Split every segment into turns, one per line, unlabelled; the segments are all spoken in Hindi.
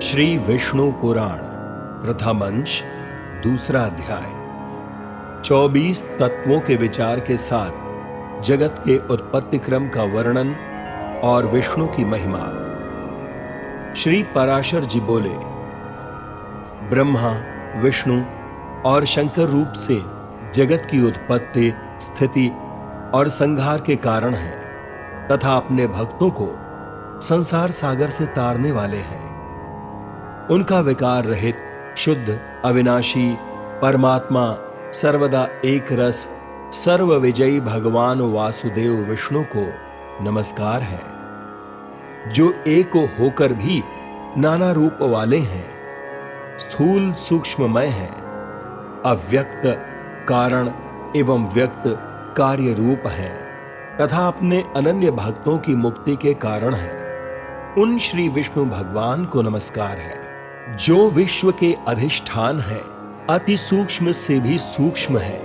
श्री विष्णु पुराण प्रथम अंश दूसरा अध्याय। 24 तत्वों के विचार के साथ जगत के उत्पत्ति क्रम का वर्णन और विष्णु की महिमा। श्री पराशर जी बोले, ब्रह्मा, विष्णु और शंकर रूप से जगत की उत्पत्ति, स्थिति और संहार के कारण हैं तथा अपने भक्तों को संसार सागर से तारने वाले हैं। उनका विकार रहित, शुद्ध, अविनाशी परमात्मा, सर्वदा एक रस, सर्व विजयी भगवान वासुदेव विष्णु को नमस्कार है, जो एक होकर भी नाना रूप वाले हैं, स्थूल सूक्ष्ममय हैं, अव्यक्त कारण एवं व्यक्त कार्य रूप हैं तथा अपने अनन्य भक्तों की मुक्ति के कारण हैं। उन श्री विष्णु भगवान को नमस्कार है, जो विश्व के अधिष्ठान है, अति सूक्ष्म से भी सूक्ष्म है,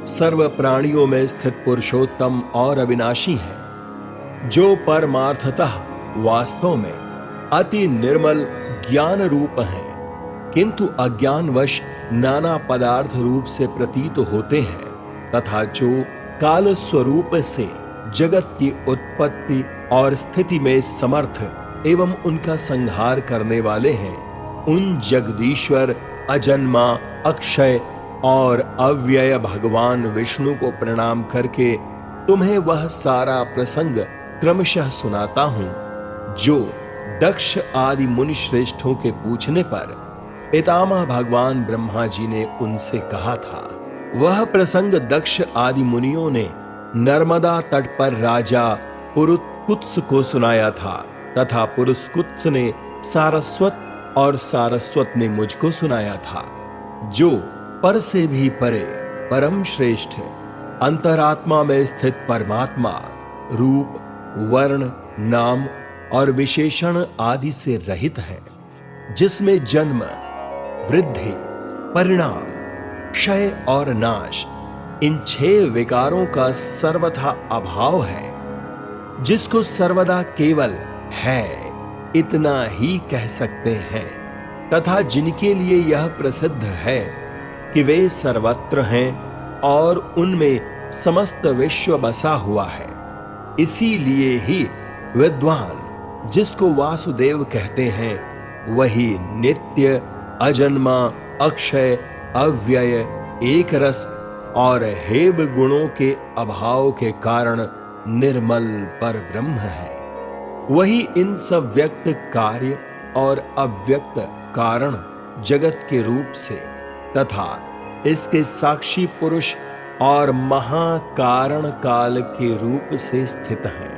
सर्व प्राणियों में स्थित पुरुषोत्तम और अविनाशी है, जो परमार्थतः वास्तव में अति निर्मल ज्ञान रूप हैं, किंतु अज्ञानवश नाना पदार्थ रूप से प्रतीत होते हैं, तथा जो काल स्वरूप से जगत की उत्पत्ति और स्थिति में समर्थ एवं उनका संहार करने वाले हैं। उन जगदीश्वर, अजन्मा, अक्षय और अव्यय भगवान विष्णु को प्रणाम करके तुम्हें वह सारा प्रसंग क्रमशः सुनाता हूं, जो दक्ष आदि मुनि श्रेष्ठों के पूछने पर पितामह भगवान ब्रह्मा जी ने उनसे कहा था। वह प्रसंग दक्ष आदि मुनियों ने नर्मदा तट पर राजा पुरुत्कुत्स को सुनाया था तथा पुरुत्कुत्स ने सारस्वत और सारस्वत ने मुझको सुनाया था, जो पर से भी परे, परम श्रेष्ठ, अंतरात्मा में स्थित परमात्मा, रूप, वर्ण, नाम और विशेषण आदि से रहित है, जिसमें जन्म, वृद्धि, परिणाम, क्षय और नाश, इन 6 विकारों का सर्वथा अभाव है, जिसको सर्वदा केवल है इतना ही कह सकते हैं, तथा जिनके लिए यह प्रसिद्ध है कि वे सर्वत्र हैं और उनमें समस्त विश्व बसा हुआ है। इसीलिए ही विद्वान, जिसको वासुदेव कहते हैं, वही नित्य, अजन्मा, अक्षय, अव्यय, एक रस और हेब गुणों के अभाव के कारण निर्मल पर ब्रह्म है। वही इन सब व्यक्त कार्य और अव्यक्त कारण जगत के रूप से तथा इसके साक्षी पुरुष और महाकारण काल के रूप से स्थित है।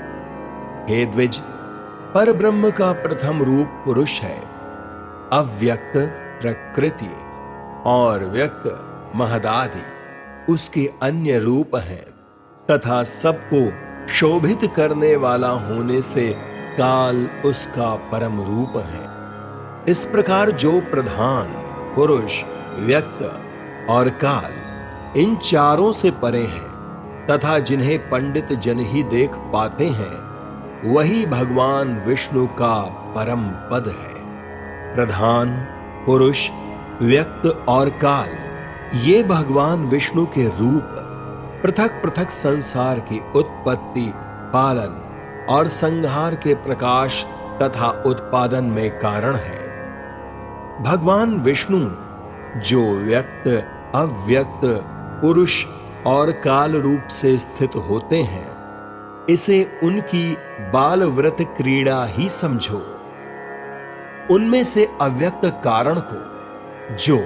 हे द्विज, पर ब्रह्म का प्रथम रूप पुरुष है, अव्यक्त प्रकृति और व्यक्त महदादि उसके अन्य रूप हैं, तथा सबको शोभित करने वाला होने से काल उसका परम रूप है। इस प्रकार जो प्रधान, पुरुष, व्यक्त और काल इन चारों से परे हैं तथा जिन्हें पंडित जन ही देख पाते हैं, वही भगवान विष्णु का परम पद है। प्रधान, पुरुष, व्यक्त और काल, ये भगवान विष्णु के रूप पृथक पृथक संसार की उत्पत्ति, पालन और संहार के प्रकाश तथा उत्पादन में कारण है। भगवान विष्णु जो व्यक्त, अव्यक्त, पुरुष और काल रूप से स्थित होते हैं, इसे उनकी बाल व्रत क्रीड़ा ही समझो। उनमें से अव्यक्त कारण को, जो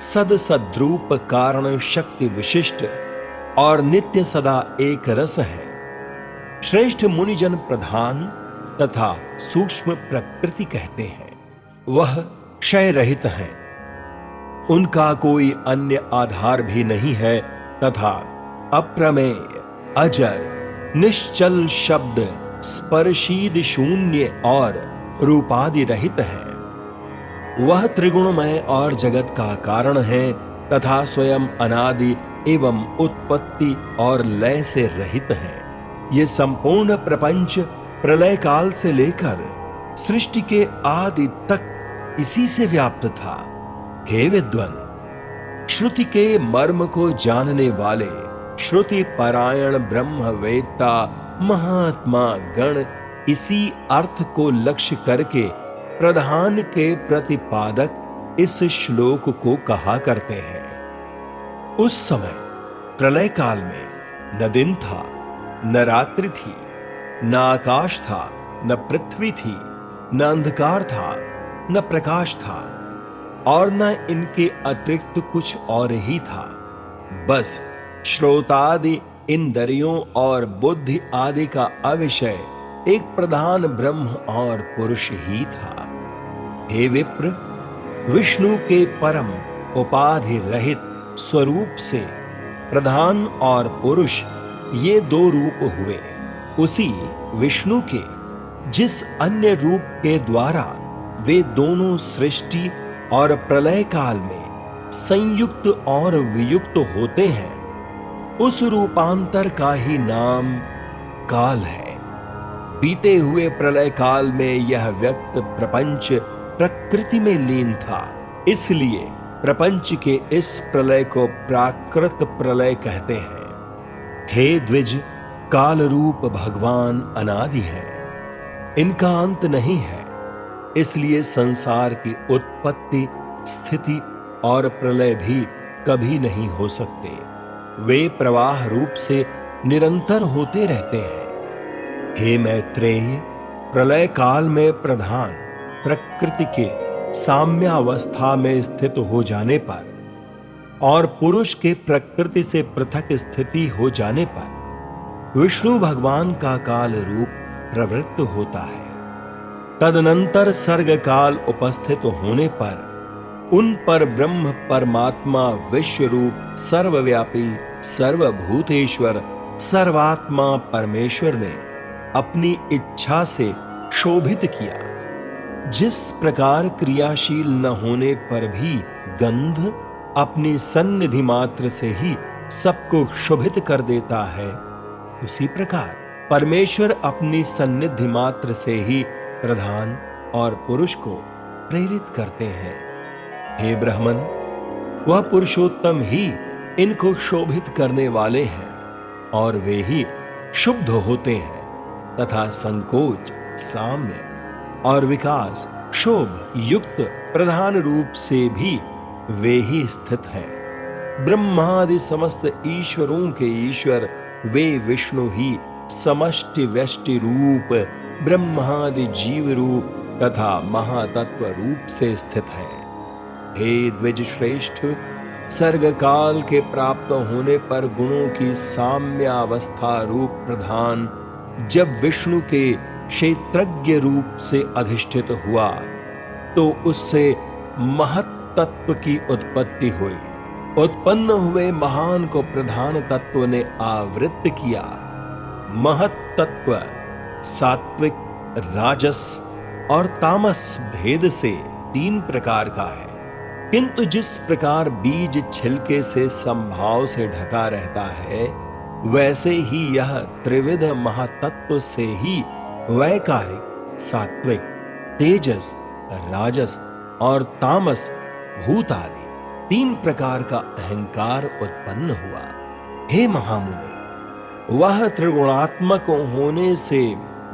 सद सद्रूप कारण शक्ति विशिष्ट और नित्य सदा एक रस है, श्रेष्ठ मुनिजन प्रधान तथा सूक्ष्म प्रकृति कहते हैं। वह क्षय रहित है, उनका कोई अन्य आधार भी नहीं है तथा अप्रमेय, अजर, निश्चल शब्द, स्पर्शीद शून्य और रूपादि रहित है। वह त्रिगुणमय और जगत का कारण है तथा स्वयं अनादि एवं उत्पत्ति और लय से रहित है। ये संपूर्ण प्रपंच प्रलय काल से लेकर सृष्टि के आदि तक इसी से व्याप्त था। हे विद्वन, श्रुति के मर्म को जानने वाले श्रुति पारायण ब्रह्मवेत्ता महात्मा गण इसी अर्थ को लक्ष्य करके प्रधान के प्रतिपादक इस श्लोक को कहा करते हैं। उस समय प्रलय काल में न दिन था, न रात्रि थी, न आकाश था, न पृथ्वी थी, न अंधकार था, न प्रकाश था, और न इनके अतिरिक्त कुछ और ही था। बस श्रोतादि इंद्रियों और बुद्धि आदि का अविषय एक प्रधान ब्रह्म और पुरुष ही था। हे विप्र, विष्णु के परम उपाधि रहित स्वरूप से प्रधान और पुरुष ये दो रूप हुए। उसी विष्णु के जिस अन्य रूप के द्वारा वे दोनों सृष्टि और प्रलय काल में संयुक्त और वियुक्त होते हैं, उस रूपांतर का ही नाम काल है। बीते हुए प्रलय काल में यह व्यक्त प्रपंच प्रकृति में लीन था, इसलिए प्रपंच के इस प्रलय को प्राकृत प्रलय कहते हैं। हे द्विज, काल रूप भगवान अनादि है, इनका अंत नहीं है, इसलिए संसार की उत्पत्ति, स्थिति और प्रलय भी कभी नहीं हो सकते। वे प्रवाह रूप से निरंतर होते रहते हैं। हे मैत्रेय, प्रलय काल में प्रधान प्रकृति के साम्यावस्था में स्थित हो जाने पर और पुरुष के प्रकृति से पृथक स्थिति हो जाने पर विष्णु भगवान का काल रूप प्रवृत्त होता है। तदनंतर सर्ग काल उपस्थित होने पर उन पर ब्रह्म परमात्मा विश्व रूप सर्वव्यापी सर्वभूतेश्वर सर्वात्मा परमेश्वर ने अपनी इच्छा से शोभित किया। जिस प्रकार क्रियाशील न होने पर भी गंध अपनी सन्निधि मात्र से ही सबको शोभित कर देता है, उसी प्रकार परमेश्वर अपनी सन्निधि मात्र से ही प्रधान और पुरुष को प्रेरित करते हैं। हे ब्राह्मण, वह पुरुषोत्तम ही इनको शोभित करने वाले हैं और वे ही शुद्ध होते हैं तथा संकोच, साम्य और विकास शोभ युक्त प्रधान रूप से भी वे ही स्थित हैं। ब्रह्मादि समस्त ईश्वरों के ईश्वर वे विष्णु ही समष्टि व्यष्टि रूप ब्रह्मादि जीव रूप तथा महातत्व रूप से स्थित हैं। हे द्विज श्रेष्ठ, सर्ग काल के प्राप्त होने पर गुणों की साम्यावस्था रूप प्रधान जब विष्णु के क्षेत्रज्ञ रूप से अधिष्ठित हुआ तो उससे महत्तत्व की उत्पत्ति हुई। उत्पन्न हुए महान को प्रधान तत्व ने आवृत्त किया। महत्तत्व सात्विक, राजस और तामस भेद से 3 प्रकार का है, किंतु जिस प्रकार बीज छिलके से संभाव से ढका रहता है, वैसे ही यह त्रिविध महातत्व से ही वैकारिक, सात्विक, तेजस, राजस और तामस भूत आदि 3 प्रकार का अहंकार उत्पन्न हुआ। हे महामुने, वह त्रिगुणात्मक होने से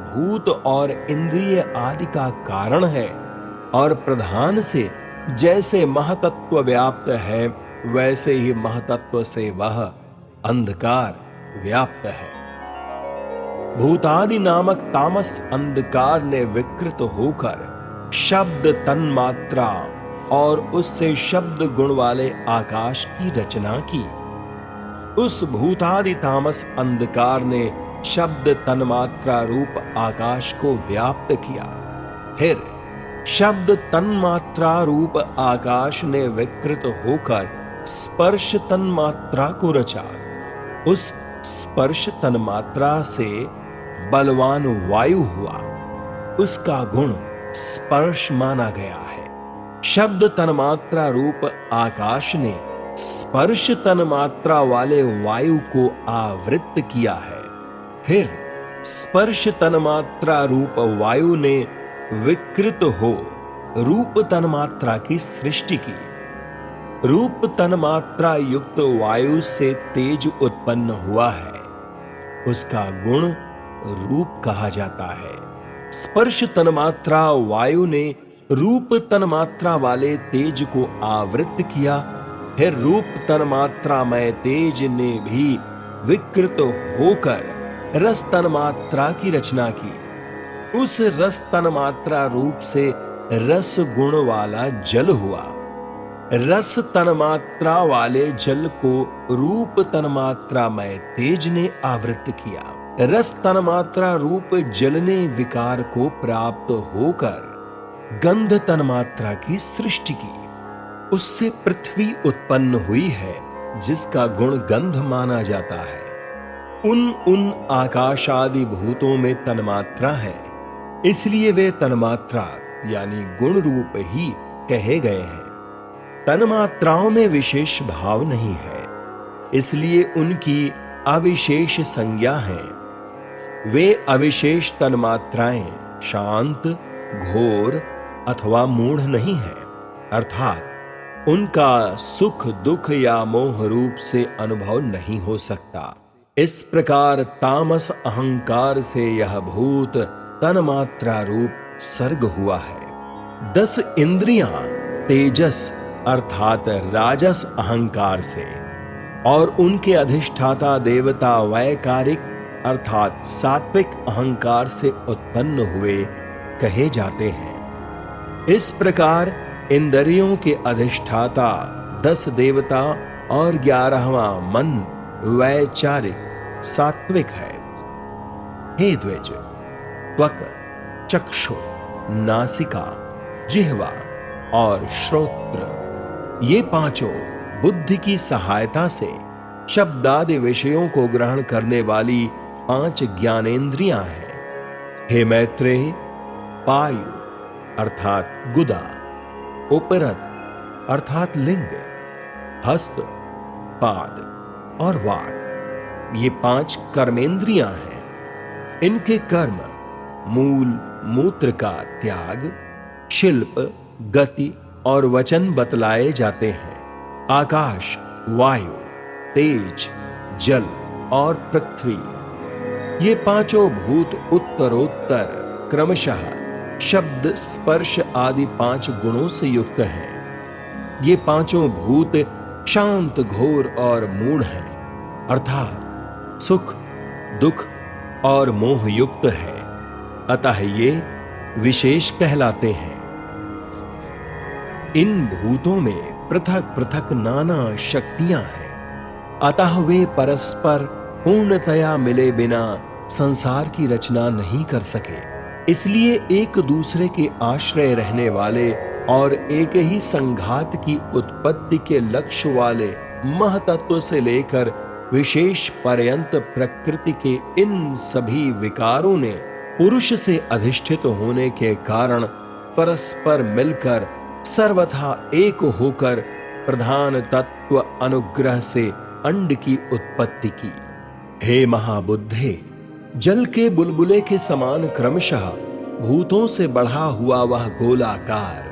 भूत और इंद्रिय आदि का कारण है और प्रधान से जैसे महतत्व व्याप्त है, वैसे ही महतत्व से वह अंधकार व्याप्त है। भूतादि नामक तामस अंधकार ने विकृत होकर शब्द तन्मात्रा और उससे शब्द गुण वाले आकाश की रचना की। उस भूतादि तामस अंधकार ने शब्द तन्मात्रा रूप आकाश को व्याप्त किया। फिर शब्द तन्मात्रा रूप आकाश ने विकृत होकर स्पर्श तन्मात्रा को रचा। उस स्पर्श तन्मात्रा से बलवान वायु हुआ, उसका गुण स्पर्श माना गया है। शब्द तन्मात्रा रूप आकाश ने स्पर्श तन्मात्रा वाले वायु को आवृत्त किया है। फिर स्पर्श तन्मात्रा रूप वायु ने विकृत हो रूप तन्मात्रा की सृष्टि की। रूप तन्मात्रा युक्त वायु से तेज उत्पन्न हुआ है, उसका गुण रूप कहा जाता है। स्पर्श तन्मात्रा वायु ने रूप तन्मात्रा वाले तेज को आवृत किया, फिर रूप तन्मात्रामय तेज ने भी विकृत होकर रस तन्मात्रा की रचना की। उस रस तन्मात्रा रूप से रस गुण वाला जल हुआ। रस तन्मात्रा वाले जल को रूप तन्मात्रामय तेज ने आवृत किया। रस तन्मात्रा रूप जल ने विकार को प्राप्त होकर गंध तन्मात्रा की सृष्टि की। उससे पृथ्वी उत्पन्न हुई है, जिसका गुण गंध माना जाता है। उन आकाश आदि भूतों में तन्मात्रा है, इसलिए वे तन्मात्रा यानी गुण रूप ही कहे गए हैं। तन्मात्राओं में विशेष भाव नहीं है, इसलिए उनकी अविशेष संज्ञा है। वे अविशेष तन्मात्राएं शांत, घोर अथवा मूढ़ नहीं है, अर्थात उनका सुख दुख या मोह रूप से अनुभव नहीं हो सकता। इस प्रकार तामस अहंकार से यह भूत तन्मात्रा रूप सर्ग हुआ है। 10 इंद्रियां तेजस अर्थात राजस अहंकार से और उनके अधिष्ठाता देवता वैकारिक अर्थात सात्विक अहंकार से उत्पन्न हुए कहे जाते हैं। इस प्रकार इंद्रियों के अधिष्ठाता 10 देवता और 11वां मन वैचारिक सात्विक है। हे द्विज, त्वक, चक्षु, नासिका, जिह्वा और श्रोत्र, ये पांचों बुद्धि की सहायता से शब्दादि विषयों को ग्रहण करने वाली 5 ज्ञानेंद्रियां हैं। हे मैत्रेय, पायु अर्थात गुदा, उपरत अर्थात लिंग, हस्त, पाद और वाक, ये 5 कर्मेंद्रियां हैं। इनके कर्म मूल मूत्र का त्याग, शिल्प, गति और वचन बतलाए जाते हैं। आकाश, वायु, तेज, जल और पृथ्वी, ये पांचों भूत उत्तरोत्तर क्रमशः शब्द, स्पर्श आदि 5 गुणों से युक्त हैं। ये पांचों भूत शांत, घोर और मूढ़ हैं, अर्थात सुख, दुख और मोह युक्त है। अतः ये विशेष कहलाते हैं। इन भूतों में पृथक पृथक नाना शक्तियां हैं, अतः वे परस्पर पूर्णतया मिले बिना संसार की रचना नहीं कर सके। इसलिए एक दूसरे के आश्रय रहने वाले और एक ही संघात की उत्पत्ति के लक्ष्य वाले महतत्व से लेकर विशेष पर्यंत प्रकृति के इन सभी विकारों ने पुरुष से अधिष्ठित होने के कारण परस्पर मिलकर सर्वथा एक होकर प्रधान तत्व अनुग्रह से अंड की उत्पत्ति की। हे महाबुद्धे, जल के बुलबुले के समान क्रमशः भूतों से बढ़ा हुआ वह गोलाकार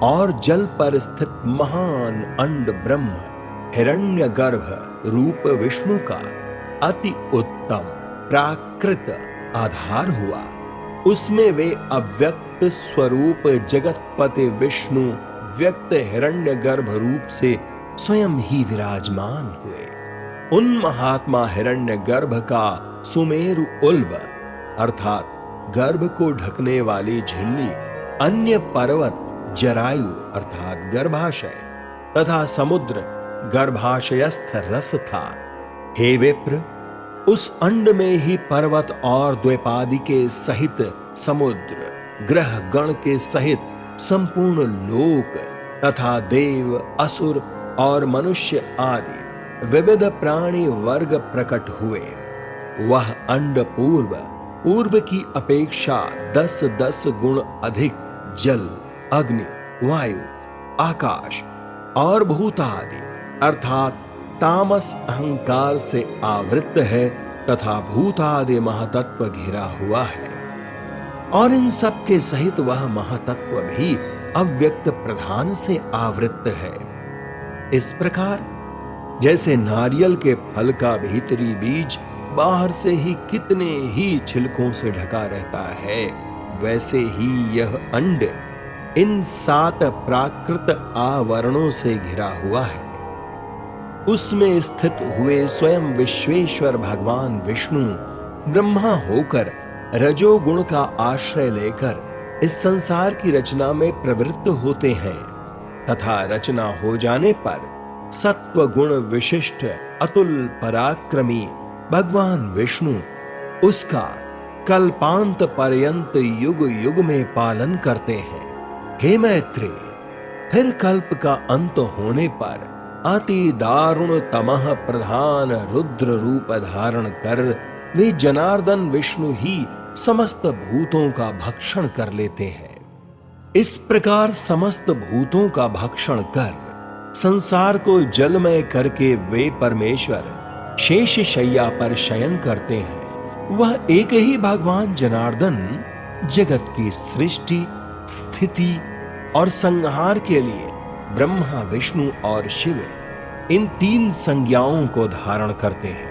और जल पर स्थित महान अंड ब्रह्म हिरण्यगर्भ रूप विष्णु का अति उत्तम प्राकृत आधार हुआ। उसमें वे अव्यक्त स्वरूप जगतपति विष्णु व्यक्त हिरण्यगर्भ रूप से स्वयं ही विराजमान हुए। उन महात्मा हिरण्यगर्भ का सुमेरु उल्ब अर्थात गर्भ को ढकने वाली झिल्ली, अन्य पर्वत जरायु अर्थात गर्भाशय तथा समुद्र गर्भाशयस्थ रस था। हे विप्र, उस अंड में ही पर्वत और द्वैपादी के सहित समुद्र, ग्रह गण के सहित संपूर्ण लोक तथा देव, असुर और मनुष्य आदि विविध प्राणी वर्ग प्रकट हुए। वह अंड पूर्व की अपेक्षा 10-10 गुण अधिक जल, अग्नि, वायु, आकाश और भूत आदि अर्थात तामस अहंकार से आवृत है तथा भूत आदि महातत्व घिरा हुआ है। और इन सब के सहित वह महातत्व भी अव्यक्त प्रधान से आवृत्त है। इस प्रकार जैसे नारियल के फल का भीतरी बीज बाहर से ही कितने ही छिलकों से ढका रहता है, वैसे ही यह अंड इन 7 प्राकृत आवरणों से घिरा हुआ है। उसमें स्थित हुए स्वयं विश्वेश्वर भगवान विष्णु ब्रह्मा होकर रजोगुण का आश्रय लेकर इस संसार की रचना में प्रवृत्त होते हैं तथा रचना हो जाने पर सत्व गुण विशिष्ट अतुल पराक्रमी भगवान विष्णु उसका कल्पांत पर्यंत युग युग में पालन करते हैं। हे मैत्रेय, फिर कल्प का अंत होने पर अति दारुण तमह प्रधान रुद्र रूप धारण कर वे जनार्दन विष्णु ही समस्त भूतों का भक्षण कर लेते हैं। इस प्रकार समस्त भूतों का भक्षण कर संसार को जलमय करके वे परमेश्वर शेष शैया पर शयन करते हैं। वह एक ही भगवान जनार्दन जगत की सृष्टि, स्थिति और संहार के लिए ब्रह्मा, विष्णु और शिव इन 3 संज्ञाओं को धारण करते हैं।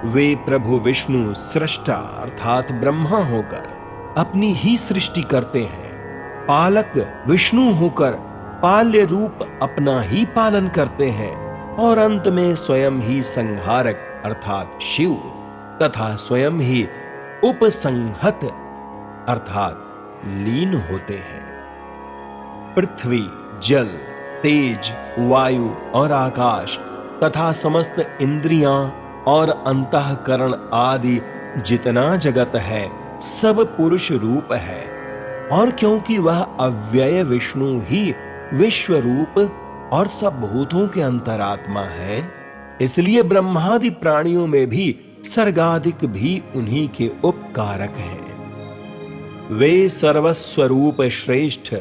वे प्रभु विष्णु सृष्टा अर्थात ब्रह्मा होकर अपनी ही सृष्टि करते हैं, पालक विष्णु होकर पाल्य रूप अपना ही पालन करते हैं और अंत में स्वयं ही संहारक अर्थात शिव तथा स्वयं ही उपसंहत अर्थात लीन होते हैं। पृथ्वी, जल, तेज, वायु और आकाश तथा समस्त इंद्रियां और अंतःकरण आदि जितना जगत है सब पुरुष रूप है, और क्योंकि वह अव्यय विष्णु ही विश्व रूप और सब भूतों के अंतरात्मा है, इसलिए ब्रह्मादि प्राणियों में भी सर्गाधिक भी उन्हीं के उपकारक हैं। वे सर्वस्वरूप श्रेष्ठ,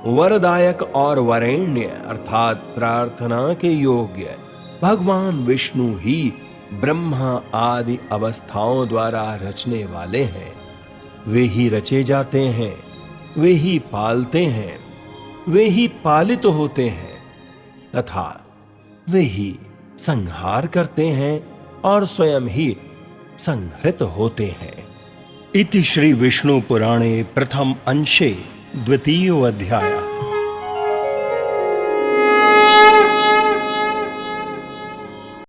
वरदायक और वरेण्य अर्थात प्रार्थना के योग्य भगवान विष्णु ही ब्रह्मा आदि अवस्थाओं द्वारा रचने वाले हैं। वे ही रचे जाते हैं, वे ही पालते हैं, वे ही पालित होते हैं तथा वे ही संहार करते हैं और स्वयं ही संहृत होते हैं। इति श्री विष्णु पुराणे प्रथम अंशे द्वितीयो अध्यायः।